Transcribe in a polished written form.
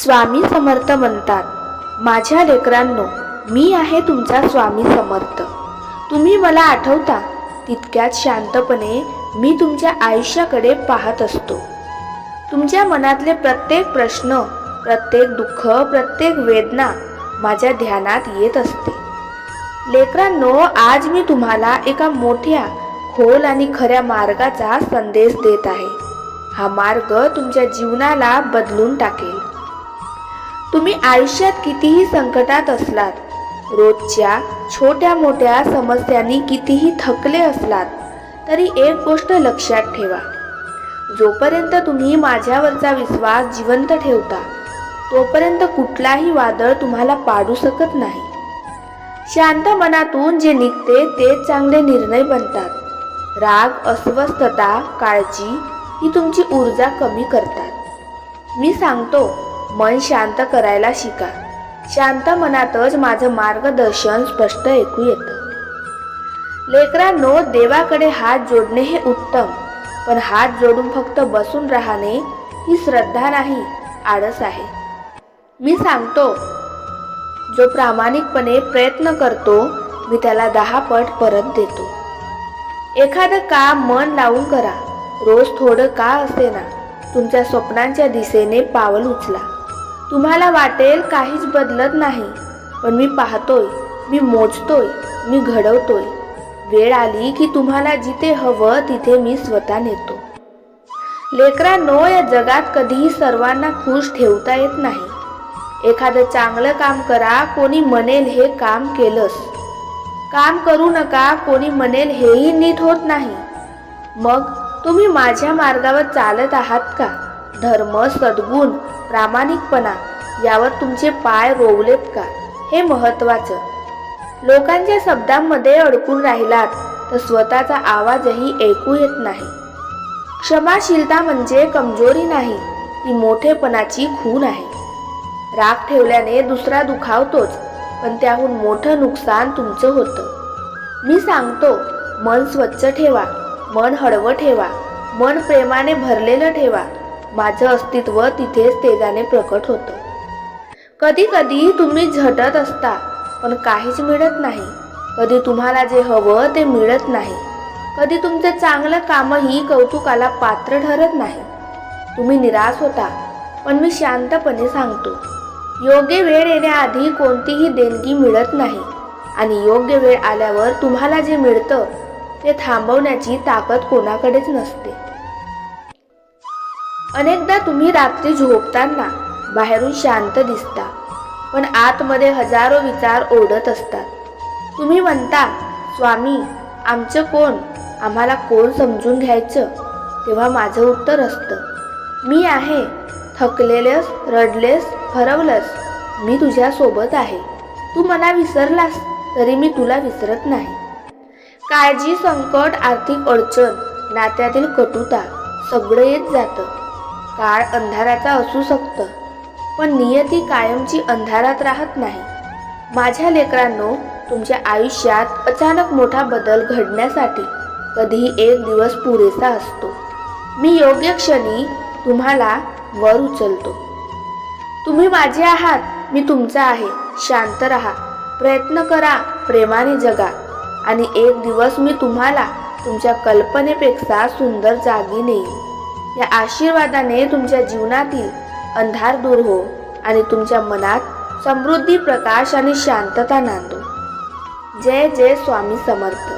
स्वामी समर्थ म्हणतात, माझ्या लेकरांनो, मी आहे तुमचा स्वामी समर्थ. तुम्ही मला आठवता तितक्याच शांतपणे मी तुमच्या आयुष्याकडे पाहत असतो. तुमच्या मनातले प्रत्येक प्रश्न, प्रत्येक दुःख, प्रत्येक वेदना माझ्या ध्यानात येत असते. लेकरांनो, आज मी तुम्हाला एका मोठ्या, खोल आणि खऱ्या मार्गाचा संदेश देत आहे. हा मार्ग तुमच्या जीवनाला बदलून टाकेल. तुम्ही आयुष्यात कितीही संकटात असलात, रोजच्या छोट्या मोठ्या समस्यांनी कितीही थकले असलात, तरी एक गोष्ट लक्षात ठेवा. जोपर्यंत तुम्ही माझ्यावरचा विश्वास जिवंत ठेवता, तोपर्यंत कुठलाही वादळ तुम्हाला पाडू शकत नाही. शांत मनातून जे निघते तेच चांगले निर्णय बनतात. राग, अस्वस्थता, काळजी ही तुमची ऊर्जा कमी करतात. मी सांगतो, मन शांत करायला शिका. शांत मनातच माझं मार्गदर्शन स्पष्ट ऐकू येतं. लेकरांनो, देवाकडे हात जोडणे हे उत्तम, पण हात जोडून फक्त बसून राहणे ही श्रद्धा नाही, आळस आहे. मी सांगतो, जो प्रामाणिकपणे प्रयत्न करतो, मी त्याला 10 पट परत देतो. एखादं काम मन लावून करा. रोज थोडं का असेना तुमच्या स्वप्नांच्या दिशेने पावल उचला. तुम्हाला वाटेल काहीच बदलत नाही, पण मी पाहतोय, मी मोजतोय, मी घडवतोय. वेळ आली की तुम्हाला जिथे हवं तिथे मी स्वतः नेतो. लेकरांनो, या जगात कधीही सर्वांना खुश ठेवता येत नाही. एखादं चांगलं काम करा, कोणी म्हणेल हे काम केलंस. काम करू नका, कोणी म्हणेल हेही नीट होत नाही. मग तुम्ही माझ्या मार्गावर चालत आहात का? धर्म, सद्गुण, प्रामाणिकपणा यावर तुमचे पाय रोवलेत का? हे महत्त्वाचं. लोकांच्या शब्दांमध्ये अडकून राहिलात तर स्वतःचा आवाजही ऐकू येत नाही. क्षमाशीलता म्हणजे कमजोरी नाही, ती मोठेपणाची खूण आहे. राग ठेवल्याने दुसरा दुखावतोच, पण त्याहून मोठं नुकसान तुमचं होतं. मी सांगतो, मन स्वच्छ ठेवा, मन हळवं ठेवा, मन प्रेमाने भरलेलं ठेवा. माझं अस्तित्व तिथेच तेजाने प्रकट होतं. कधी कधी तुम्ही झटत असता, पण काहीच मिळत नाही. कधी तुम्हाला जे हवं ते मिळत नाही. कधी तुमचं चांगलं कामही कौतुकाला पात्र ठरत नाही. तुम्ही निराश होता, पण मी शांतपणे सांगतो, योग्य वेळ येण्याआधी कोणतीही देणगी मिळत नाही, आणि योग्य वेळ आल्यावर तुम्हाला जे मिळतं ते थांबवण्याची ताकद कोणाकडेच नसते. अनेकदा तुम्ही रात्री झोपताना बाहेरून शांत दिसता, पण आतमध्ये हजारो विचार ओढत असतात. तुम्ही म्हणता, स्वामी, आमचं कोण? आम्हाला कोण समजून घ्यायचं? तेव्हा माझं उत्तर असतं, मी आहे. थकलेलेस, रडलेस, हरवलंस, मी तुझ्यासोबत आहे. तू मला विसरलास तरी मी तुला विसरत नाही. काळजी, संकट, आर्थिक अडचण, नात्यातील कटुता सगळं येत जातं. काळ अंधाराचा असू शकतं, पण नियती कायमची अंधारात राहत नाही. माझ्या लेकरांनो, तुमच्या आयुष्यात अचानक मोठा बदल घडण्यासाठी कधीही एक दिवस पुरेसा असतो. मी योग्य क्षणी तुम्हाला वर उचलतो. तुम्ही माझे आहात, मी तुमचा आहे. शांत रहा, प्रयत्न करा, प्रेमाने जगा, आणि एक दिवस मी तुम्हाला तुमच्या कल्पनेपेक्षा सुंदर जागी नेईन. या आशीर्वादाने तुमच्या जीवनातील अंधार दूर हो आणि तुमच्या मनात समृद्धी, प्रकाश आणि शांतता नांदो. जय जय स्वामी समर्थ.